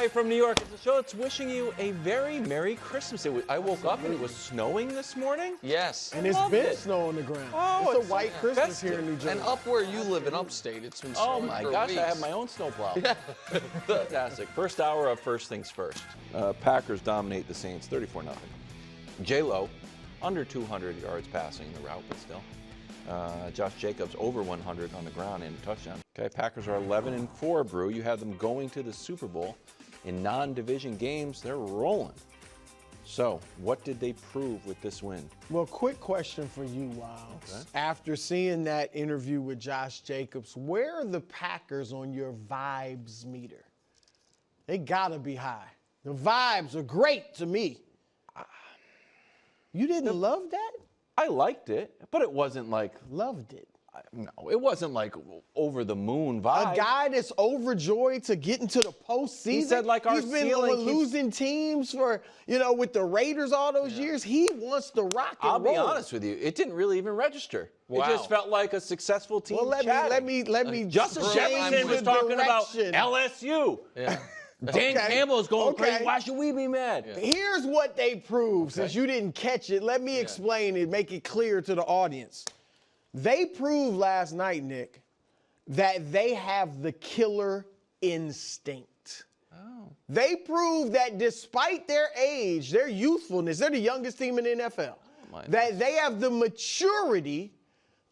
live from New York. It's a show that's wishing you a very Merry Christmas. I woke up and it was snowing this morning. Yes. And it's been snow on the ground. Oh, it's a white Christmas here in New Jersey. And up where you live in upstate, it's been snowing. Oh my for gosh, weeks. I have my own snowplow. Fantastic. First hour of First Things First. Packers dominate the Saints 34-0. J-Lo, under 200 yards passing the route, but still. Josh Jacobs over 100 on the ground and a touchdown. Okay, Packers are 11-4, Brew. You have them going to the Super Bowl in non-division games. They're rolling. So, what did they prove with this win? Well, quick question for you, Wiles. Okay. After seeing that interview with Josh Jacobs, where are the Packers on your vibes meter? They gotta be high. The vibes are great to me. You didn't love that? I liked it, but it wasn't like... Loved it. No, it wasn't like over the moon vibe. A guy that's overjoyed to get into the postseason. He said like our He's been ceiling losing teams for, with the Raiders all those years. He wants to rock and I'll roll. be honest with you, it didn't really even register. Wow. It just felt like a successful team. Well, let me Justice change Jefferson was the talking about direction. LSU. Yeah. Dan Campbell is going Okay. crazy. Why should we be mad? Yeah. Here's what they proved. Since you didn't catch it, let me explain it, make it clear to the audience. They proved last night, Nick, that they have the killer instinct. Oh. They proved that despite their age, their youthfulness, they're the youngest team in the NFL, that they have the maturity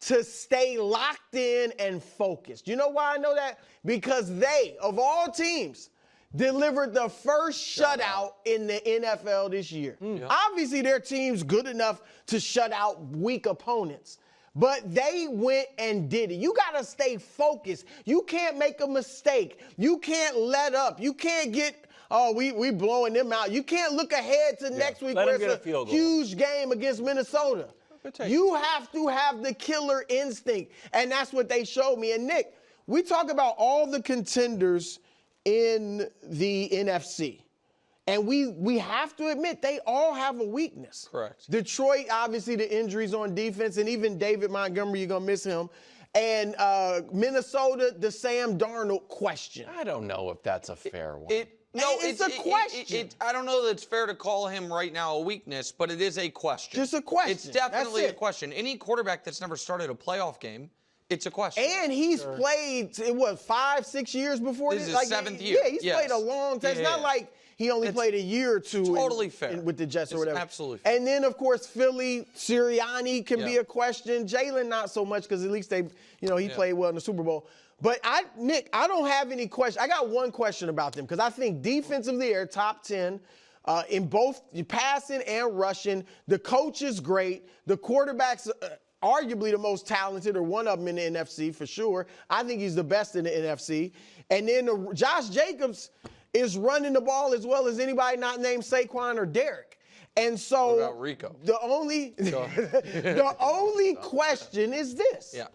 to stay locked in and focused. You know why I know that? Because they, of all teams, delivered the first shutout in the NFL this year. Obviously, their team's good enough to shut out weak opponents. But they went and did it. You got to stay focused. You can't make a mistake. You can't let up. You can't get, we blowing them out. You can't look ahead to next week Let where them get it's a field goal. huge game against Minnesota. You have to have the killer instinct. And that's what they showed me. And Nick, we talk about all the contenders in the NFC. And we have to admit, they all have a weakness. Correct. Detroit, obviously, the injuries on defense, and even David Montgomery, you're going to miss him. And Minnesota, the Sam Darnold question. I don't know if that's a fair one. It's a question. I don't know that it's fair to call him right now a weekness, but it is a question. Just a question. It's definitely That's a it. question. Any quarterback that's never started a playoff game, it's a question. And he's played, 5, 6 years before This this? is his 7th year. Yeah, he's played a long time. It's not like he only played a year or two totally fair. with the Jets or whatever. Absolutely fair. And then, of course, Philly, Sirianni can be a question. Jalen, not so much because at least he played well in the Super Bowl. But, Nick, I don't have any question. I got one question about them because I think defensively they're top 10 in both passing and rushing. The coach is great. The quarterback's arguably the most talented or one of them in the NFC for sure. I think he's the best in the NFC. And then Josh Jacobs is running the ball as well as anybody not named Saquon or Derek. And so what about Rico? the only question is this. Yeah.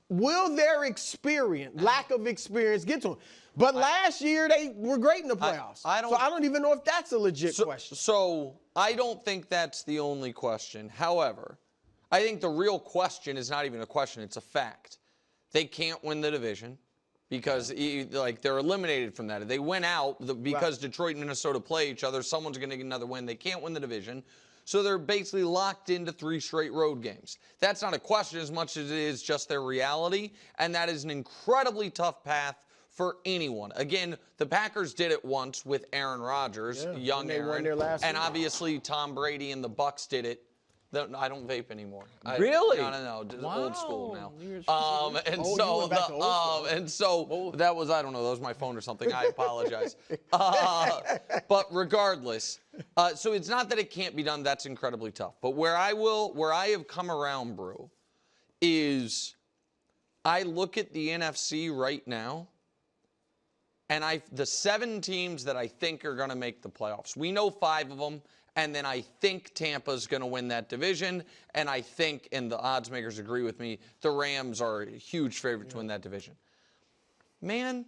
Will their experience, lack of experience, get to them? But last year they were great in the playoffs. So I don't even know if that's a legit question. So I don't think that's the only question. However, I think the real question is not even a question, it's a fact. They can't win the division because they're eliminated from that. If they win out because Detroit and Minnesota play each other, someone's going to get another win. They can't win the division. So they're basically locked into 3 straight road games. That's not a question as much as it is just their reality, and that is an incredibly tough path for anyone. Again, the Packers did it once with Aaron Rodgers, young they Aaron, won their last and season. obviously Tom Brady and the Bucs did it. I don't vape anymore. Really? No. Old school now. You went back to old school. That was, I don't know, that was my phone or something. I apologize. But regardless, so it's not that it can't be done. That's incredibly tough. But where I have come around, Brew, is I look at the NFC right now, and the 7 teams that I think are going to make the playoffs. We know 5 of them. And then I think Tampa's going to win that division. And I think, and the odds makers agree with me, the Rams are a huge favorite to win that division. Man,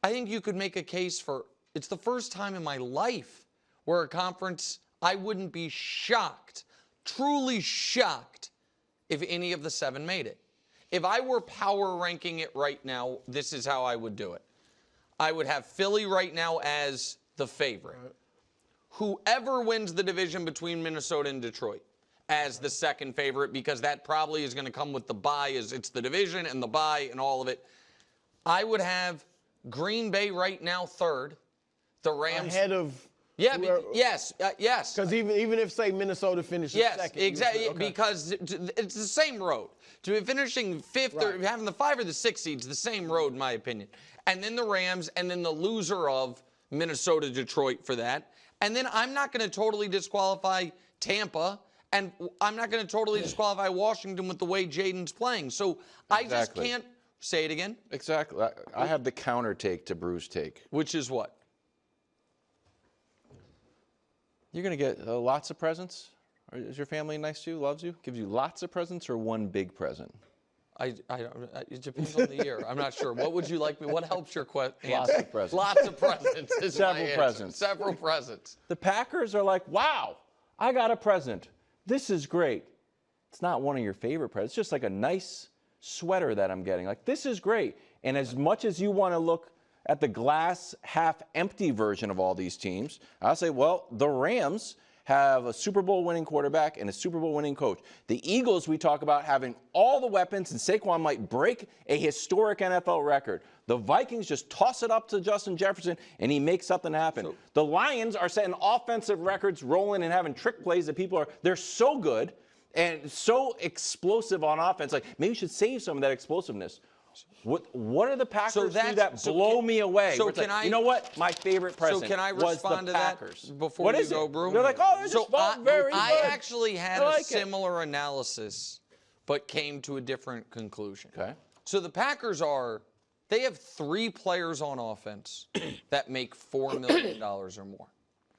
I think you could make a case for, it's the first time in my life where a conference, I wouldn't be shocked, truly shocked, if any of the 7 made it. If I were power ranking it right now, this is how I would do it. I would have Philly right now as the favorite. Whoever wins the division between Minnesota and Detroit as the second favorite, because that probably is going to come with the bye, as it's the division and the bye and all of it. I would have Green Bay right now third. The Rams ahead of. yes. Because even if, say, Minnesota finishes second. Yes, exactly, okay. because it's the same road. To be finishing fifth or having the 5 or the 6 seeds, the same road, in my opinion. And then the Rams, and then the loser of Minnesota, Detroit for that. And then I'm not going to totally disqualify Tampa, and I'm not going to totally disqualify Washington with the way Jaden's playing. So I just can't say it again. Exactly. I have the counter take to Bruce's take. Which is what? You're going to get lots of presents? Or is your family nice to you, loves you, gives you lots of presents, or one big present? I don't, it depends on the year. I'm not sure. What would you like me? What helps your question? Lots of presents. Lots of presents. Is Several my answer. presents. Several presents. The Packers are like, wow, I got a present. This is great. It's not one of your favorite presents. It's just like a nice sweater that I'm getting. Like, this is great. And as much as you want to look at the glass half empty version of all these teams, I'll say, well, the Rams have a Super Bowl winning quarterback and a Super Bowl winning coach. The Eagles, we talk about having all the weapons, and Saquon might break a historic NFL record. The Vikings just toss it up to Justin Jefferson, and he makes something happen. The Lions are setting offensive records, rolling and having trick plays that they're so good and so explosive on offense. Like, maybe you should save some of that explosiveness. What are the Packers do that blow me away? So you know what? My favorite present So can I respond to Packers. that before what you is go, it? Brew? They're like, oh, they're just very good. I actually had like a similar analysis, but came to a different conclusion. Okay. So the Packers they have 3 players on offense that make $4 million or more.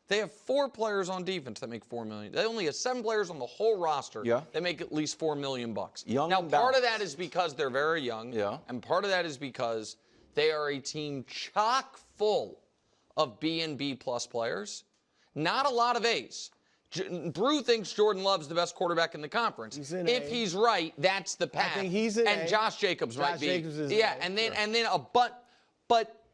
They have 4 players on defense that make $4 million. They only have 7 players on the whole roster that make at least $4 million. Now, part of that is because they're very young, and part of that is because they are a team chock full of B and B plus players. Not a lot of A's. Brew thinks Jordan Love's the best quarterback in the conference. If he's right, that's the path. I think he's an and A. Josh Jacobs might be. Jacobs is and then but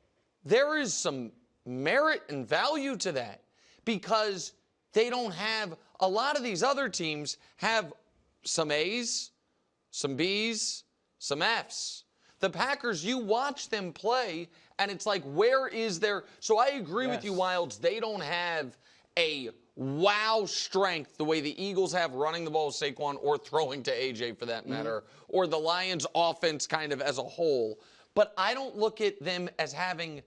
there is some merit and value to that, because they don't have a lot of these other teams have some A's, some B's, some F's. The Packers, you watch them play, and it's like, where is their? So I agree with you, Wilds. They don't have a wow strength the way the Eagles have running the ball with Saquon or throwing to AJ for that matter, or the Lions offense kind of as a whole. But I don't look at them as having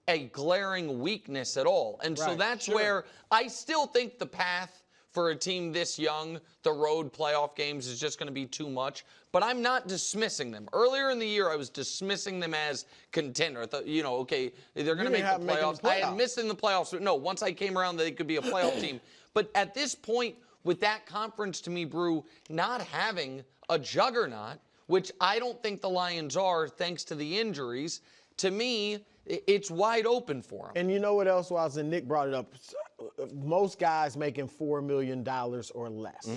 a glaring weakness at all. And so that's where I still think the path for a team this young, the road playoff games, is just going to be too much. But I'm not dismissing them. Earlier in the year, I was dismissing them as contender. I thought, okay, they're going to make the playoffs. I had missed in the playoffs. No, once I came around, they could be a playoff team. But at this point, with that conference, to me, Brew, not having a juggernaut, which I don't think the Lions are, thanks to the injuries, to me, it's wide open for them. And you know what else was, and Nick brought it up, most guys making $4 million or less.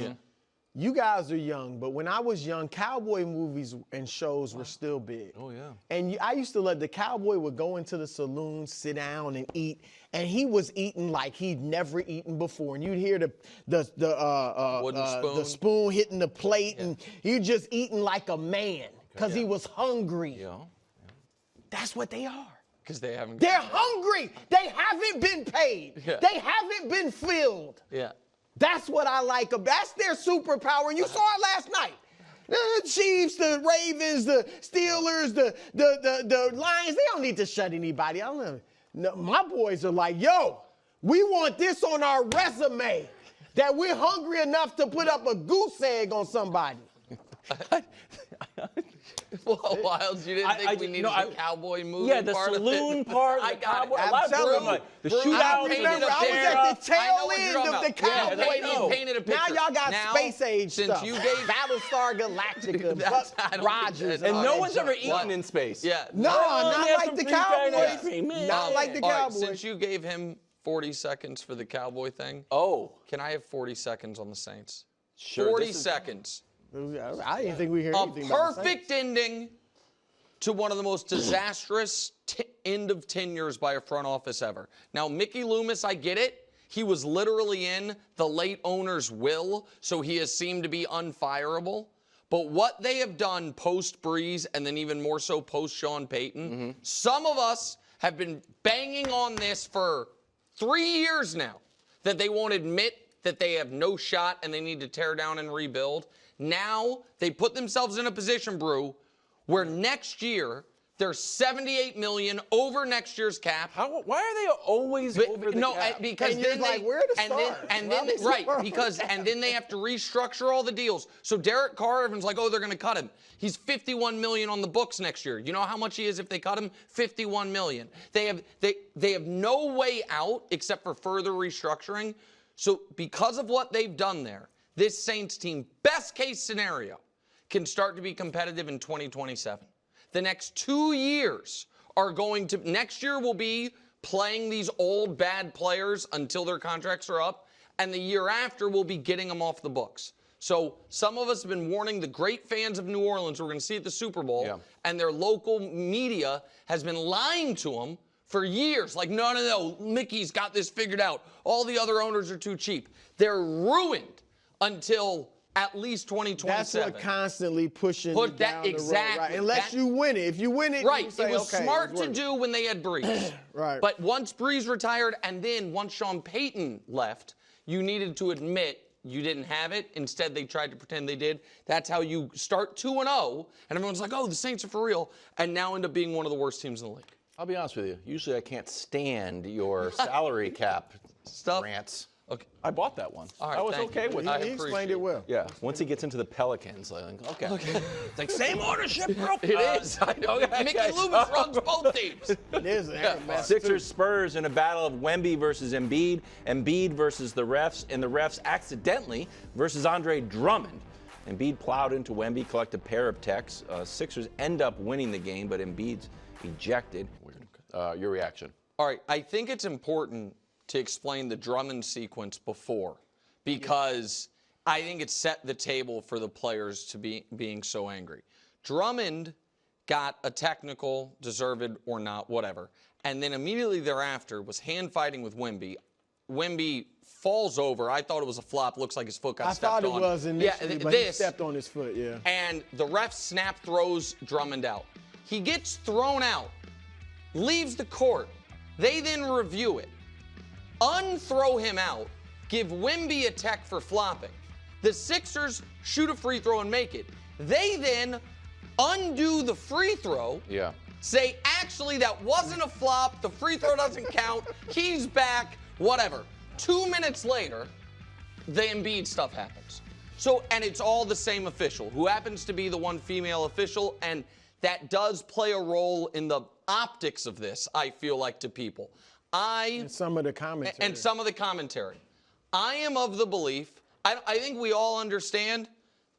You guys are young, but when I was young, cowboy movies and shows were still big. Oh, yeah. And I used to let the cowboy would go into the saloon, sit down and eat, and he was eating like he'd never eaten before. And you'd hear the spoon hitting the plate, and you just eating like a man because he was hungry. That's what they are. Because they haven't. They're hungry. They haven't been paid. They haven't been filled. That's what I like. That's their superpower. And you saw it last night. The Chiefs, the Ravens, the Steelers, the Lions, they don't need to shut anybody. I don't know. No, my boys are like, yo, we want this on our resume, that we're hungry enough to put up a goose egg on somebody. Well, Wilds, you didn't think we needed the cowboy movie part of it? Yeah, the saloon part, the cowboy. A lot of them, like, the shootout. I remember I was at the tail end of the cowboy movie. Painted a picture. Now y'all got space age since stuff. You gave Battlestar Galactica, Buck Rogers. And no one's ever eaten in space. No, not like the Cowboys. Not like the Cowboys. Since you gave him 40 seconds for the cowboy thing, can I have 40 seconds on the Saints? Sure. 40 seconds. I didn't think we heard anything about a perfect ending to one of the most disastrous end of tenures by a front office ever. Now, Mickey Loomis, I get it. He was literally in the late owner's will, so he has seemed to be unfireable. But what they have done post-Breeze, and then even more so post-Sean Payton, some of us have been banging on this for 3 years now, that they won't admit that they have no shot and they need to tear down and rebuild. Now they put themselves in a position, Brew, where next year they're $78 million over next year's cap. Why are they always over the cap? Because and then like, where to start? And then they have to restructure all the deals. So Derek Carr, everyone's like, oh, they're going to cut him. He's $51 million on the books next year. You know how much he is if they cut him? $51 million. They have no way out except for further restructuring. So because of what they've done there, this Saints team, best case scenario, can start to be competitive in 2027. The next 2 years are going to, next year will be playing these old bad players until their contracts are up, and the year after will be getting them off the books. So some of us have been warning the great fans of New Orleans we're going to see at the Super Bowl, and their local media has been lying to them for years. Like, no, Mickey's got this figured out. All the other owners are too cheap. They're ruined until at least 2027. That's what constantly pushing you down the road, right? Unless you win it. If you win it, right. You say, it was smart to do when they had Breeze. Right. But once Breeze retired and then once Sean Payton left, you needed to admit you didn't have it. Instead, they tried to pretend they did. That's how you start 2-0, and everyone's like, oh, the Saints are for real, and now end up being one of the worst teams in the league. I'll be honest with you. Usually I can't stand your salary cap stuff. Rants. Okay. I bought that one. All right, I was okay with it. He explained it well. Yeah. Once he gets into the Pelicans, like, okay. It's like same ownership, bro. It is. I know. Mickey Loomis runs both teams. It is. Sixers Spurs in a battle of Wemby versus Embiid. Embiid versus the refs, and the refs accidentally versus Andre Drummond. Embiid plowed into Wemby, collected a pair of techs. Sixers end up winning the game, but Embiid's ejected. Your reaction? All right. I think it's important to explain the Drummond sequence before, because I think it set the table for the players to being so angry. Drummond got a technical, deserved or not, whatever, and then immediately thereafter was hand fighting with Wemby. Wemby falls over. I thought it was a flop. Looks like his foot got stepped on. I thought it was initially, but he stepped on his foot, yeah. And the ref throws Drummond out. He gets thrown out, leaves the court. They then review it, unthrow him out, give Wemby a tech for flopping. The Sixers shoot a free throw and make it. They then undo the free throw, say, actually, that wasn't a flop. The free throw doesn't count. He's back, whatever. 2 minutes later, the Embiid stuff happens. So, and it's all the same official, who happens to be the one female official, and that does play a role in the optics of this, I feel like, to people. And some of the commentary. I am of the belief, I think we all understand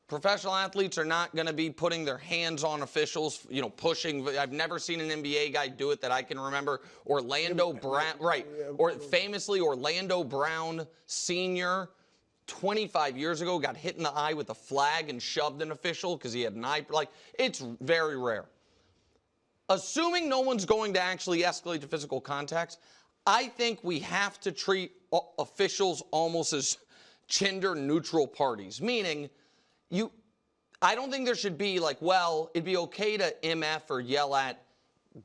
professional athletes are not going to be putting their hands on officials, pushing. I've never seen an NBA guy do it that I can remember. Orlando Brown, right, or famously Orlando Brown Sr., 25 years ago, got hit in the eye with a flag and shoved an official because he had an eye. Like, it's very rare. Assuming no one's going to actually escalate to physical contact, I think we have to treat officials almost as gender-neutral parties, meaning I don't think there should be like, well, it'd be okay to MF or yell at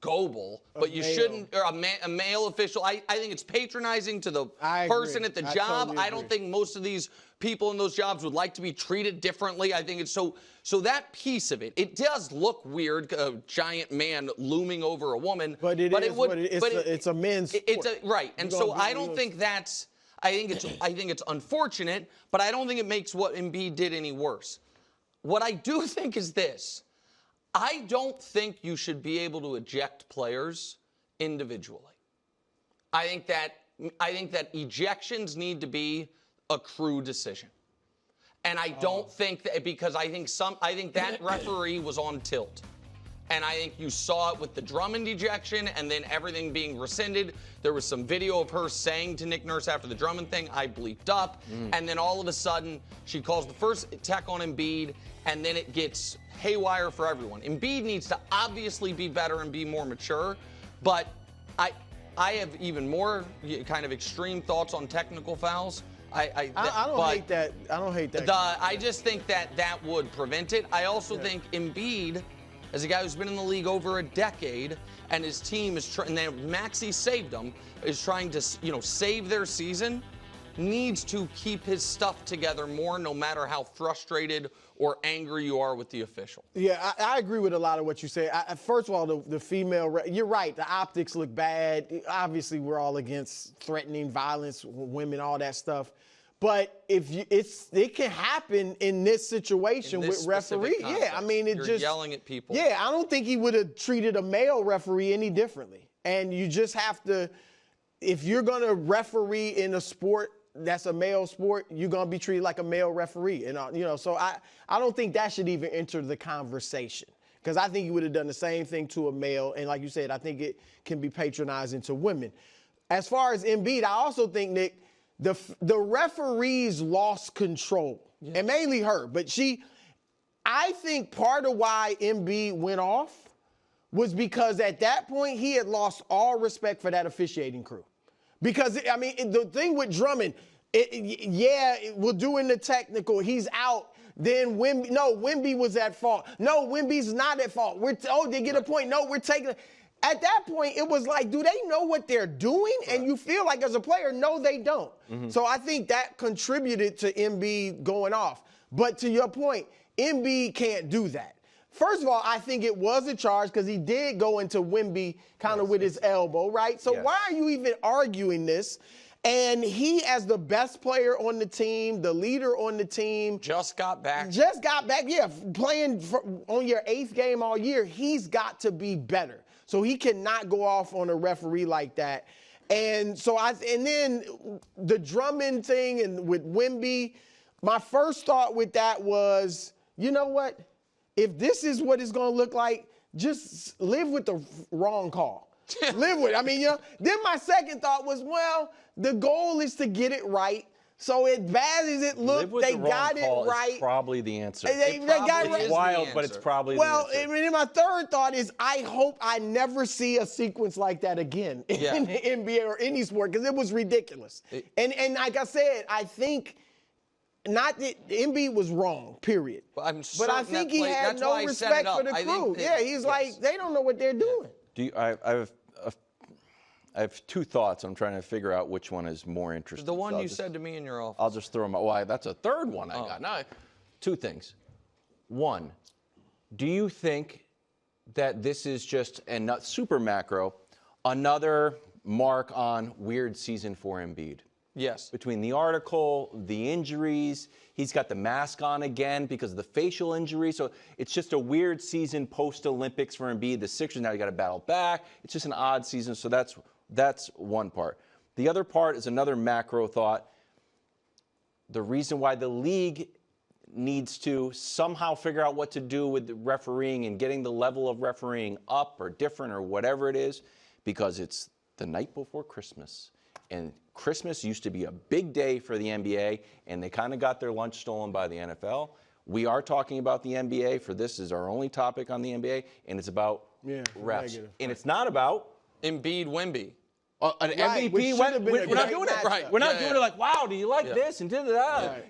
Goebel, but you shouldn't, or a male official. I think it's patronizing to the person at the job. Totally I don't think most of these people in those jobs would like to be treated differently. I think it's so that piece of it. It does look weird, a giant man looming over a woman. But it's a men's sport. Right, and so I don't think that's. I think it's unfortunate, but I don't think it makes what Embiid did any worse. What I do think is this. I don't think you should be able to eject players individually. I think that ejections need to be a crew decision. And I don't think that, because I think that referee was on tilt. And I think you saw it with the Drummond ejection and then everything being rescinded. There was some video of her saying to Nick Nurse after the Drummond thing, I bleeped up. And then all of a sudden, she calls the first attack on Embiid, and then it gets haywire for everyone. Embiid needs to obviously be better and be more mature, but I have even more kind of extreme thoughts on technical fouls. I don't hate that. I don't hate that. I just think that would prevent it. I also think Embiid, as a guy who's been in the league over a decade, and his team is trying, and then Maxey saved them, is trying to, save their season, needs to keep his stuff together more, no matter how frustrated or angry you are with the official. Yeah, I agree with a lot of what you say. First of all, the female, you're right, the optics look bad. Obviously, we're all against threatening violence, women, all that stuff. But it can happen in this situation with referee. Yeah, I mean, You're yelling at people. Yeah, I don't think he would have treated a male referee any differently. And you just have to, if you're going to referee in a sport that's a male sport, you're going to be treated like a male referee. And so I don't think that should even enter the conversation, because I think he would have done the same thing to a male. And like you said, I think it can be patronizing to women. As far as Embiid, I also think, Nick, the referees lost control, and mainly her. But I think part of why Embiid went off was because at that point he had lost all respect for that officiating crew. Because, I mean, the thing with Drummond, we're doing the technical, he's out. Then Wemby was at fault. No, Wemby's not at fault. They get a point. No, we're taking it. At that point, it was like, do they know what they're doing? Right. And you feel like as a player, no, they don't. So I think that contributed to Embiid going off. But to your point, Embiid can't do that. First of all, I think it was a charge because he did go into Wemby kind of with his elbow, right? So why are you even arguing this? And he, as the best player on the team, the leader on the team. Just got back, yeah. Playing on your 8th game all year, he's got to be better. So he cannot go off on a referee like that. And so and then the Drummond thing and with Wemby, my first thought with that was, you know what? If this is what it's going to look like, just live with the wrong call. Live with it. I mean, then my second thought was, well, the goal is to get it right. So as bad as it looked, they got it right. Is probably the answer. They got it right. It's wild, but it's probably the answer. Well, I mean, my third thought is I hope I never see a sequence like that again in the NBA or any sport, because it was ridiculous. And like I said, I think not that Embiid was wrong, period. But I think he had no respect for the crew. He's like, they don't know what they're doing. I have two thoughts. I'm trying to figure out which one is more interesting. The one you said to me in your office. I'll just throw them out. Well, that's a third one I got. Now, two things. One, do you think that this is just, and not super macro, another mark on weird season for Embiid? Yes. Between the article, the injuries, he's got the mask on again because of the facial injury. So it's just a weird season post-Olympics for Embiid. The Sixers now you got to battle back. It's just an odd season. So that's one part. The other part is another macro thought. The reason why the league needs to somehow figure out what to do with the refereeing and getting the level of refereeing up or different or whatever it is, because it's the night before Christmas. And Christmas used to be a big day for the NBA, and they kind of got their lunch stolen by the NFL. We are talking about the NBA, for this is our only topic on the NBA, and it's about refs. And it's not about Embiid, Wemby. An MVP. We're not doing it right. We're not doing it like, wow, do you like this and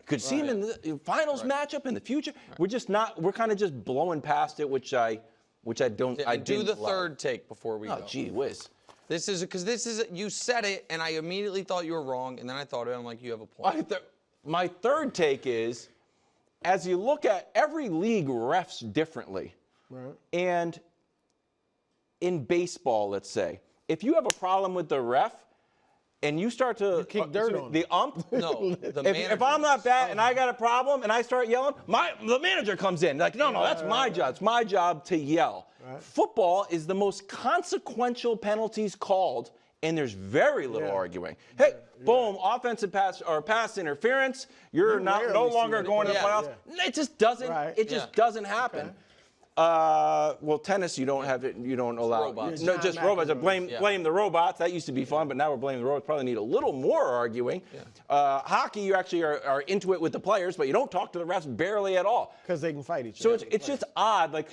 could see him in the finals matchup in the future. We're just not. We're kind of just blowing past it, which I don't. I do the third take before we go. Oh, gee whiz. This is you said it, and I immediately thought you were wrong, and then I thought of it, I'm like, you have a point. My third take is, as you look at every league refs differently, and in baseball, let's say, if you have a problem with the ref, and you start to kick dirt on the ump, no, if I'm not that and I got a problem and I start yelling, the manager comes in like, no, that's my job. It's my job to yell. Football is the most consequential penalties called, and there's very little arguing. Hey, boom, offensive pass or pass interference. You're no longer going to the playoffs. It just doesn't. It just doesn't happen. Well, tennis, you don't have it. You don't allow robots. No, just robots. Blame Yeah. blame the robots. That used to be fun, but now we're blaming the robots. Probably need a little more arguing. Yeah. Hockey, you actually are into it with the players, but you don't talk to the refs barely at all. Because they can fight each So other. it's just odd. Like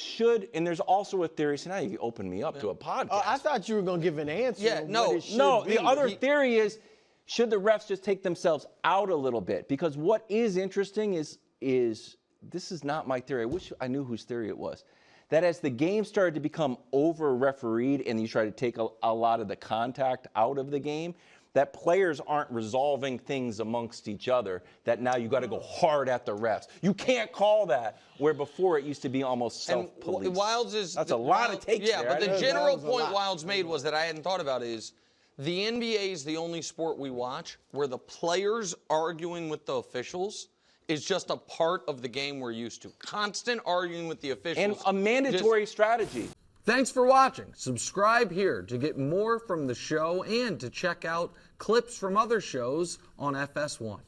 and there's also a theory. So now you open me up to a podcast. Oh, I thought you were going to give an answer. Yeah, on no, what it should No, be. the other theory is, should the refs just take themselves out a little bit? Because what is interesting is this is not my theory. I wish I knew whose theory it was. That as the game started to become over-refereed and you try to take a lot of the contact out of the game, that players aren't resolving things amongst each other, that now you got to go hard at the refs. You can't call that, where before it used to be almost self-police. And Wilds is... That's a lot of takes Yeah, there. but the That general was a point lot. Wilds made was that I hadn't thought about is the NBA is the only sport we watch where the players arguing with the officials is just a part of the game we're used to. Constant arguing with the officials. And a mandatory strategy. Thanks for watching. Subscribe here to get more from the show and to check out clips from other shows on FS1.